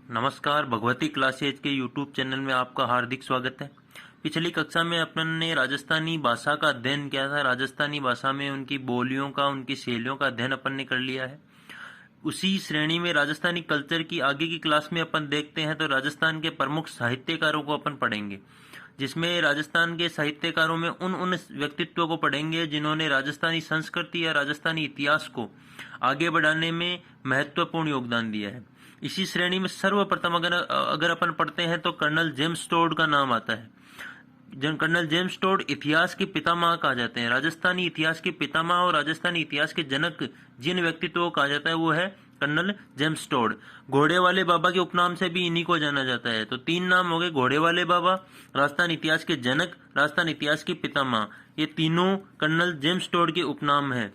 नमस्कार, भगवती क्लासेज के YouTube channel में आपका हार्दिक स्वागत है। पिछली कक्षा में अपन ने राजस्थानी भाषा का अध्ययन किया था। राजस्थानी भाषा में उनकी बोलियों का, उनकी शैलियों का अध्ययन अपन ने कर लिया है। उसी श्रेणी में राजस्थानी कल्चर की आगे की क्लास में अपन देखते हैं तो राजस्थान के प्रमुख साहित्यकारों को अपन पढ़ेंगे, जिसमें राजस्थान के साहित्यकारों में उन व्यक्तित्वों को पढ़ेंगे जिन्होंने राजस्थानी संस्कृति या राजस्थानी इतिहास को आगे बढ़ाने में महत्वपूर्ण योगदान दिया है। इसी श्रेणी में सर्वप्रथम अगर अपन पढ़ते हैं तो कर्नल जेम्स टोड का नाम आता है। कर्नल जेम्स टोड इतिहास के पितामह कहा जाते हैं। राजस्थानी इतिहास के पितामह और राजस्थानी इतिहास के जनक जिन व्यक्तित्वों को कहा जाता है वो है कर्नल जेम्स टोड। घोड़े वाले बाबा के उपनाम से भी इन्हीं को जाना जाता है। तो तीन नाम हो गए: घोड़े वाले बाबा, राजस्थान इतिहास के जनक, राजस्थान इतिहास के पितामह। ये तीनों कर्नल जेम्स टोड के उपनाम है।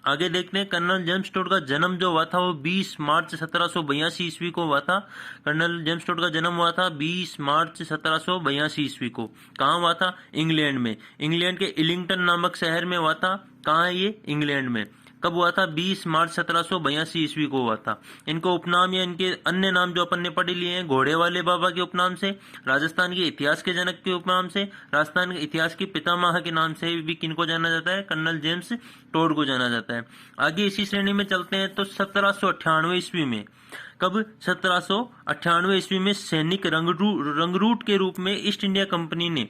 आगे देखते हैं, कर्नल जेम्स टोड का जन्म जो हुआ था वो 20 मार्च 1782 ईस्वी को हुआ था। कर्नल जेम्स टोड का जन्म हुआ था 20 मार्च 1782 ईस्वी को। कहाँ हुआ था? इंग्लैंड में। इंग्लैंड के इलिंगटन नामक शहर में हुआ था। कहाँ है ये? इंग्लैंड में। कब हुआ था? 20 मार्च 1782 ईस्वी को हुआ था। इनको उपनाम या इनके अन्य नाम जो अपन ने पढ़ लिए हैं, घोड़े वाले बाबा के उपनाम से, राजस्थान के इतिहास के जनक के उपनाम से, राजस्थान के इतिहास के पितामह के नाम से भी किनको जाना जाता है? कर्नल जेम्स टोड को जाना जाता है। आगे इसी श्रेणी में चलते हैं तो 1798 ईस्वी में, कब? 1798 ईस्वी में सैनिक रंगरूट के रूप में ईस्ट इंडिया कंपनी ने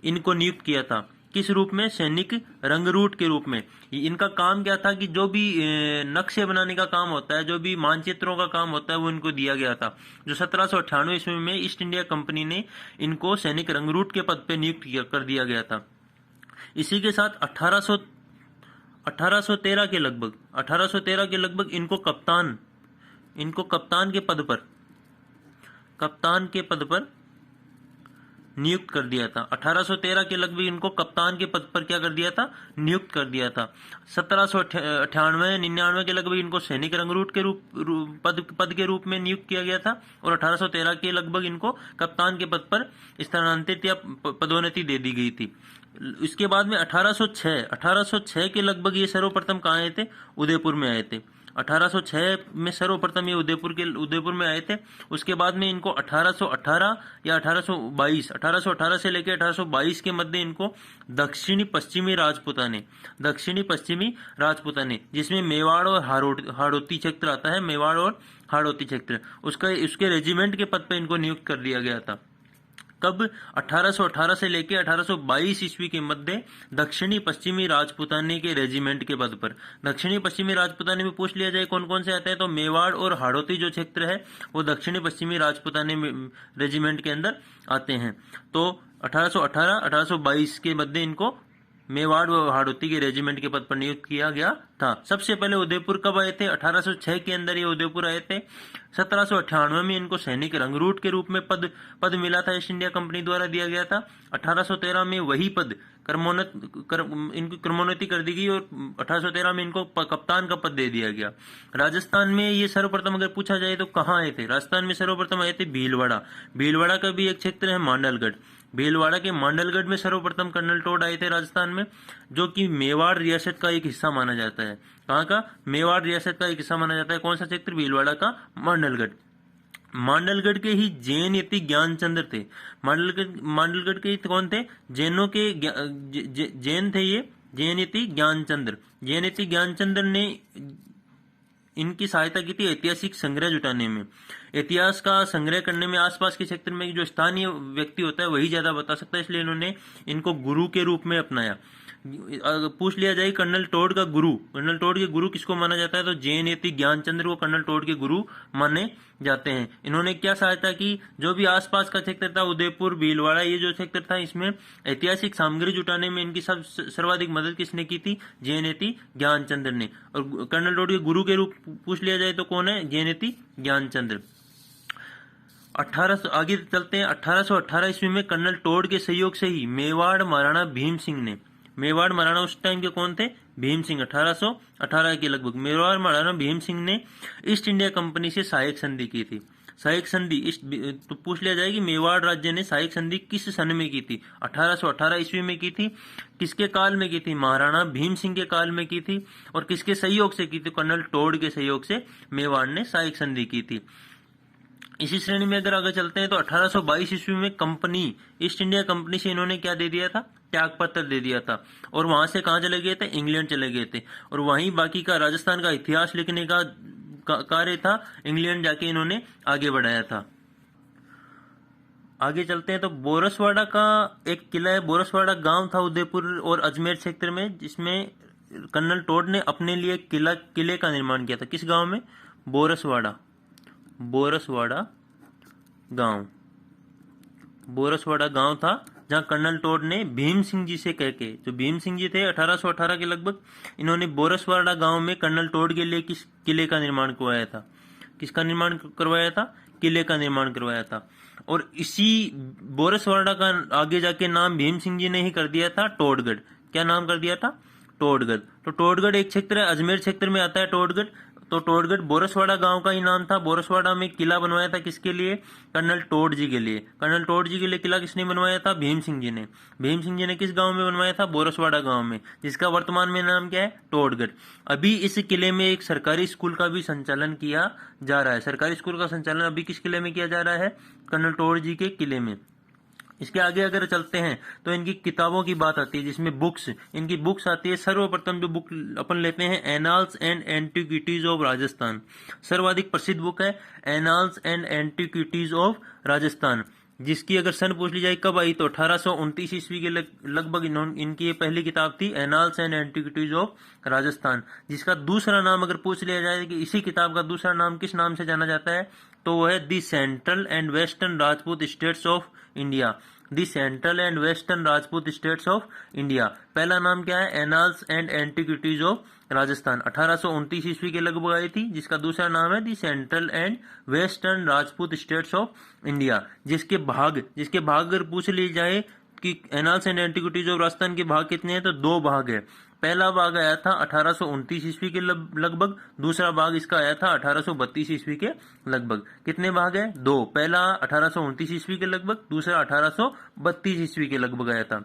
इनको नियुक्त किया था। किस रूप में? सैनिक रंगरूट के रूप में। इनका काम क्या था कि जो भी नक्शे बनाने का काम होता है, जो भी मानचित्रों का काम होता है, वो इनको दिया गया था। जो 1798 ईस्वी में ईस्ट इंडिया कंपनी ने इनको सैनिक रंगरूट के पद पे नियुक्त कर दिया गया था। इसी के साथ 1813 के लगभग इनको कप्तान के पद पर नियुक्त कर दिया था। 1813 के लगभग इनको कप्तान के पद पर क्या कर दिया था? नियुक्त कर दिया था। 1798-99 के लगभग इनको सैनिक रंगरूट के पद के रूप में नियुक्त किया गया था और 1813 के लगभग इनको कप्तान के पद पर स्थानांतरित या पदोन्नति दे दी गई थी। इसके बाद में 1806 के लगभग ये सर्वप्रथम कहाँ आए थे? उदयपुर में आए थे। 1806 में सर्वप्रथम ये उदयपुर में आए थे। उसके बाद में इनको 1818 या 1818 से लेकर 1822 के मध्य इनको दक्षिणी पश्चिमी राजपूताने, जिसमें मेवाड़ और हाड़ौती क्षेत्र आता है, मेवाड़ और हाड़ौती क्षेत्र, उसके रेजिमेंट के पद पर इनको नियुक्त कर दिया गया था। कब? 1818 से लेकर 1822 ईस्वी के मध्य दक्षिणी पश्चिमी राजपूताने के रेजिमेंट के पद पर। दक्षिणी पश्चिमी राजपूताने में पूछ लिया जाए कौन कौन से आते हैं तो मेवाड़ और हाड़ौती जो क्षेत्र है वो दक्षिणी पश्चिमी राजपूताने रेजिमेंट के अंदर आते हैं। तो 1818-1822 के मध्य इनको मेवाड़ व हाड़ौती के रेजिमेंट के पद पर नियुक्त किया गया था। सबसे पहले उदयपुर कब आए थे? 1806 के अंदर ये उदयपुर आए थे। 1798 में इनको सैनिक रंगरूट के रूप में पद मिला था, ईस्ट इंडिया कंपनी द्वारा दिया गया था। 1813 में वही पद इनकी क्रमोन्नति कर दी गई और 1813 में इनको कप्तान का पद दे दिया गया। राजस्थान में ये सर्वप्रथम अगर पूछा जाए तो कहाँ आए थे? राजस्थान में सर्वप्रथम आए थे भीलवाड़ा का भी एक क्षेत्र है मांडलगढ़। भीलवाड़ा के मांडलगढ़ में सर्वप्रथम कर्नल टोड आए थे राजस्थान में, जो कि मेवाड़ रियासत का एक हिस्सा माना जाता है। कहाँ का? मेवाड़ रियासत का एक हिस्सा माना जाता है। कौन सा क्षेत्र? भीलवाड़ा का मांडलगढ़ के ही जैन यति ज्ञानचंद्र थे। मांडलगढ़ के कौन थे? जैनों के जैन थे ये, जैन यति ज्ञानचंद्र ने इनकी सहायता की थी ऐतिहासिक संग्रह जुटाने में। इतिहास का संग्रह करने में आसपास के क्षेत्र में जो स्थानीय व्यक्ति होता है वही ज्यादा बता सकता है, इसलिए इन्होंने इनको गुरु के रूप में अपनाया। पूछ लिया जाए कर्नल टोड के गुरु किसको माना जाता है तो जैन यति ज्ञानचंद्र को कर्नल टोड के गुरु माने जाते हैं। इन्होंने क्या सहायता की? जो भी आसपास का क्षेत्र था, उदयपुर, भीलवाड़ा, ये जो क्षेत्र था, इसमें ऐतिहासिक सामग्री जुटाने में इनकी सर्वाधिक मदद किसने की थी? जैन यति ज्ञानचंद्र ने। और कर्नल टोड के गुरु के रूप पूछ लिया जाए तो कौन है? जैन यति ज्ञानचंद्र। 1800 आगे चलते हैं। 1818 ईस्वी में कर्नल टोड के सहयोग से ही मेवाड़ महाराणा उस टाइम के कौन थे? भीम सिंह। 1818 के लगभग मेवाड़ महाराणा भीम सिंह ने ईस्ट इंडिया कंपनी से सहायक संधि की थी। सहायक संधि तो पूछ लिया जाए कि मेवाड़ राज्य ने सहायक संधि किस सन में की थी? 1818 ईस्वी में की थी। किसके काल में की थी? महाराणा भीम सिंह के काल में की थी। और किसके सहयोग से की थी? कर्नल टोड के सहयोग से मेवाड़ ने सहायक संधि की थी। इसी श्रेणी में अगर आगे चलते हैं तो 1822 ईस्वी में कंपनी, ईस्ट इंडिया कंपनी से इन्होंने क्या दे दिया था, त्याग पत्र दे दिया था, और वहां से कहाँ चले गए थे, इंग्लैंड चले गए थे, और वहीं बाकी का राजस्थान का इतिहास लिखने का कार्य था, इंग्लैंड जाके इन्होंने आगे बढ़ाया था। आगे चलते हैं तो बोरसवाड़ा का एक किला है, बोरसवाड़ा गांव था उदयपुर और अजमेर क्षेत्र में, जिसमें कर्नल टोड ने अपने लिए किले का निर्माण किया था। किस गांव में, बोरसवाड़ा, बोरसवाड़ा गांव, बोरसवाड़ा गांव था जहां कर्नल टोड ने भीम सिंह जी से कह के, जो भीम सिंह जी थे 1818 के लगभग, इन्होंने बोरसवाड़ा गांव में कर्नल टोड के लिए किस किले का निर्माण करवाया था, किसका निर्माण करवाया था, किले का निर्माण करवाया था। और इसी बोरसवाड़ा का आगे जाके नाम भीम सिंह जी ने ही कर दिया था टोडगढ़। क्या नाम कर दिया था, टोडगढ़। तो टोडगढ़ एक क्षेत्र है, अजमेर क्षेत्र में आता है टोडगढ़। तो टोडगढ़ बोरसवाड़ा गांव का ही नाम था। बोरसवाड़ा में किला बनवाया था किसके लिए, कर्नल टोड जी के लिए। कर्नल टोड जी के लिए किला किसने बनवाया था, भीम सिंह जी ने। भीम सिंह जी ने किस गांव में बनवाया था, बोरसवाड़ा गांव में, जिसका वर्तमान में नाम क्या है, टोडगढ़। अभी इस किले में एक सरकारी स्कूल का भी संचालन किया जा रहा है। सरकारी स्कूल का संचालन अभी किस किले में किया जा रहा है, कर्नल टोड जी के किले में। इसके आगे अगर चलते हैं तो इनकी किताबों की बात आती है, जिसमें बुक्स, इनकी बुक्स आती है। सर्वप्रथम जो बुक अपन लेते हैं, annals and antiquities of Rajasthan, सर्वाधिक प्रसिद्ध बुक है annals and antiquities of Rajasthan, जिसकी अगर सन पूछ ली जाए कब आई, तो 1829 ईस्वी के लगभग इनकी ये पहली किताब थी, annals and antiquities of Rajasthan. जिसका दूसरा नाम अगर पूछ लिया जाए कि इसी किताब का दूसरा नाम किस नाम से जाना जाता है, तो वो है the central and western Rajput states of India. The central and western Rajput states of India. पहला नाम क्या है, annals and antiquities of Rajasthan, 1829 ईस्वी के लगभग आई थी। जिसका दूसरा नाम है the central and western Rajput states of India. जिसके भाग अगर पूछ ली जाए कि annals and antiquities of Rajasthan के भाग कितने हैं, तो 2 भाग है। पहला भाग आया था 1829 ईस्वी के लगभग, दूसरा भाग इसका आया था 1832 ईस्वी के लगभग। कितने भाग है, 2। पहला 1829 ईस्वी के लगभग, दूसरा 1832 ईस्वी के लगभग आया था।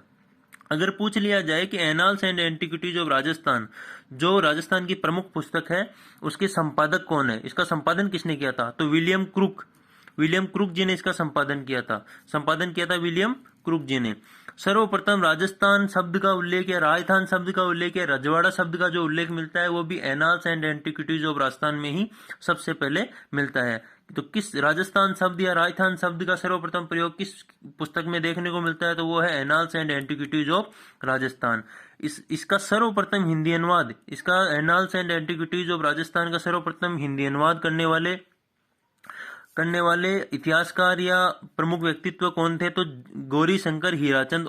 अगर पूछ लिया जाए कि annals and antiquities of Rajasthan जो राजस्थान की प्रमुख पुस्तक है, उसके संपादक कौन है, इसका संपादन किसने किया था, तो विलियम क्रुक जी ने इसका संपादन किया था विलियम क्रुक जी ने। सर्वप्रथम राजस्थान शब्द का उल्लेख या राजस्थान शब्द का उल्लेख या रजवाड़ा शब्द का जो उल्लेख मिलता है, वो भी annals and antiquities of Rajasthan में ही सबसे पहले मिलता है। तो किस राजस्थान शब्द या राजस्थान शब्द का सर्वप्रथम प्रयोग किस पुस्तक में देखने को मिलता है, तो वो है annals and antiquities of Rajasthan. इसका सर्वप्रथम हिंदी अनुवाद, इसका annals and antiquities of Rajasthan का सर्वप्रथम हिंदी अनुवाद करने वाले इतिहासकार या प्रमुख व्यक्तित्व कौन थे, तो गौरी शंकर हीराचंद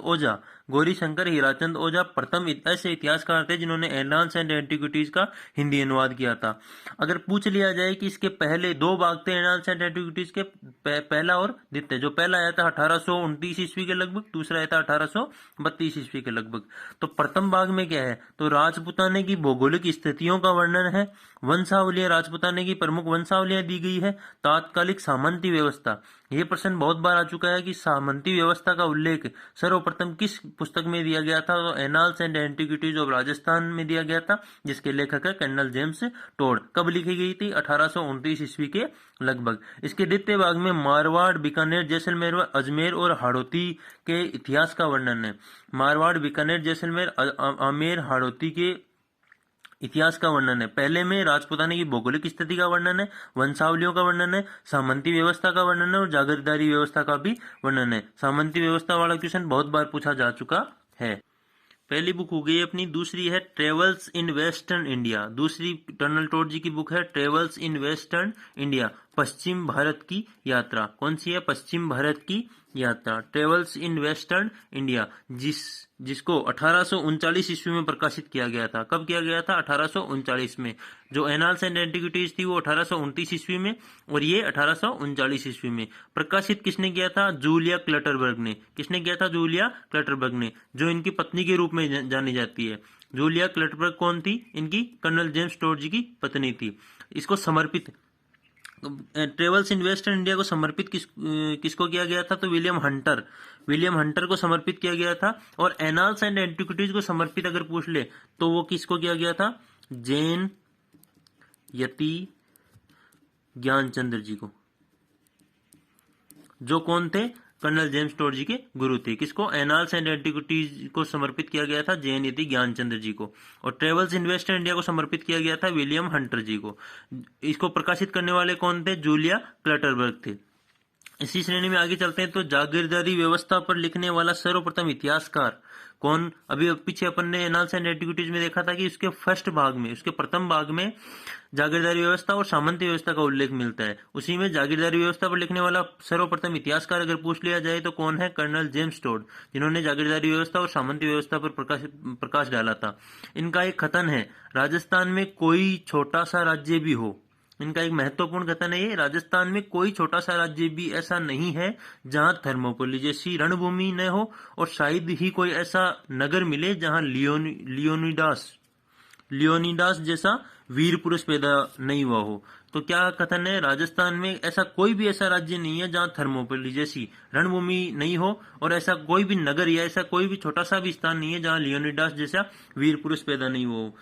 ओझा प्रथम ऐसे इतिहासकार थे जिन्होंने एनाल्स एंड एंटिक्विटीज का हिंदी अनुवाद किया था। अगर पूछ लिया जाए कि इसके पहले 2 भाग थे एनाल्स एंड एंटिक्विटीज के, पहला और द्वितीय। जो पहला आया था 1829 ईस्वी के लगभग, दूसरा आया था 1832 ईस्वी के लगभग। तो प्रथम भाग में क्या है, तो राजपुताने की भौगोलिक स्थितियों का वर्णन है, वंशावलियां, राजपुताने की प्रमुख वंशावलियां दी गई है, तात्कालिक सामंती व्यवस्था। यह प्रश्न बहुत बार आ चुका है कि सामंती व्यवस्था का उल्लेख सर्वप्रथम किस पुस्तक में दिया गया था, तो annals and antiquities of Rajasthan में दिया गया था, जिसके लेखक है कर्नल जेम्स टोड। कब लिखी गई थी, 1829 ईस्वी के लगभग। इसके द्वितीय भाग में मारवाड़, बीकानेर, जैसलमेर, अजमेर और हाड़ौती के इतिहास का वर्णन है। मारवाड़, बीकानेर, जैसलमेर, आमेर, हाड़ौती के इतिहास का वर्णन है। पहले में राजपुताने की भौगोलिक स्थिति का वर्णन है, वंशावलियों का वर्णन है, सामंती व्यवस्था का वर्णन है और जागीरदारी व्यवस्था का भी वर्णन है। सामंती व्यवस्था वाला क्वेश्चन बहुत बार पूछा जा चुका है। पहली बुक हो गई अपनी। दूसरी है ट्रेवल्स इन वेस्टर्न इंडिया। दूसरी कर्नल टोड जी की बुक है ट्रेवल्स इन वेस्टर्न इंडिया, पश्चिम भारत की यात्रा। कौन सी है, पश्चिम भारत की यात्रा, ट्रेवल्स इन वेस्टर्न इंडिया, जिसको 1839 ईस्वी में प्रकाशित किया गया था। कब किया गया था, 1839 में। जो एनाल्स एंड एंटिक्विटीज थी वो 1829 ईस्वी में, और ये 1839 ईस्वी में। प्रकाशित किसने किया था, जूलिया क्लटरबर्ग ने। किसने किया था, जूलिया क्लटरबर्ग ने, जो इनकी पत्नी के रूप में जानी जाती है। जूलिया क्लटरबर्ग कौन थी, इनकी कर्नल जेम्स टोड जी की पत्नी थी। इसको समर्पित ट्रेवल्स इन वेस्टर्न इंडिया को समर्पित किसको किया गया था, तो विलियम हंटर को समर्पित किया गया था। और एनाल्स एंड एंटिक्विटीज को समर्पित अगर पूछ ले तो वो किसको किया गया था, जैन यति ज्ञानचंद्र जी को। जो कौन थे? कर्नल जेम्स टोड जी के गुरु थे। किसको? एनाल्स एंड एंटिक्विटीज को समर्पित किया गया था जयनीति ज्ञानचंद्र जी को, और ट्रेवल्स इन्वेस्टर इंडिया को समर्पित किया गया था विलियम हंटर जी को। इसको प्रकाशित करने वाले कौन थे? जूलिया क्लटरबर्ग थे। इसी श्रेणी में आगे चलते हैं तो जागीरदारी व्यवस्था पर लिखने वाला सर्वप्रथम इतिहासकार कौन? अभी पीछे अपन ने एनाल्स एंड एंटिक्विटीज में देखा था कि उसके फर्स्ट भाग में, उसके प्रथम भाग में जागीरदारी व्यवस्था और सामंती व्यवस्था का उल्लेख मिलता है। उसी में जागीरदारी व्यवस्था पर लिखने वाला सर्वप्रथम इतिहासकार अगर पूछ लिया जाए तो कौन है? कर्नल जेम्स टोड, जिन्होंने जागीरदारी व्यवस्था और सामंती व्यवस्था पर प्रकाश डाला था। इनका एक कथन है, राजस्थान में कोई छोटा सा राज्य भी हो, इनका एक महत्वपूर्ण कथन है ये, राजस्थान में कोई छोटा सा राज्य भी ऐसा नहीं है जहां थर्मोपोली जैसी रणभूमि न हो, और शायद ही कोई ऐसा नगर मिले जहां लियोनिडास जैसा वीर पुरुष पैदा नहीं हुआ हो। तो क्या कथन है? राजस्थान में ऐसा कोई भी ऐसा राज्य नहीं है जहां थर्मोपोली जैसी रणभूमि नहीं हो, और ऐसा कोई भी नगर या ऐसा कोई भी छोटा सा भी स्थान नहीं है जहां लियोनिडास जैसा वीर पुरुष पैदा नहीं हुआ हो।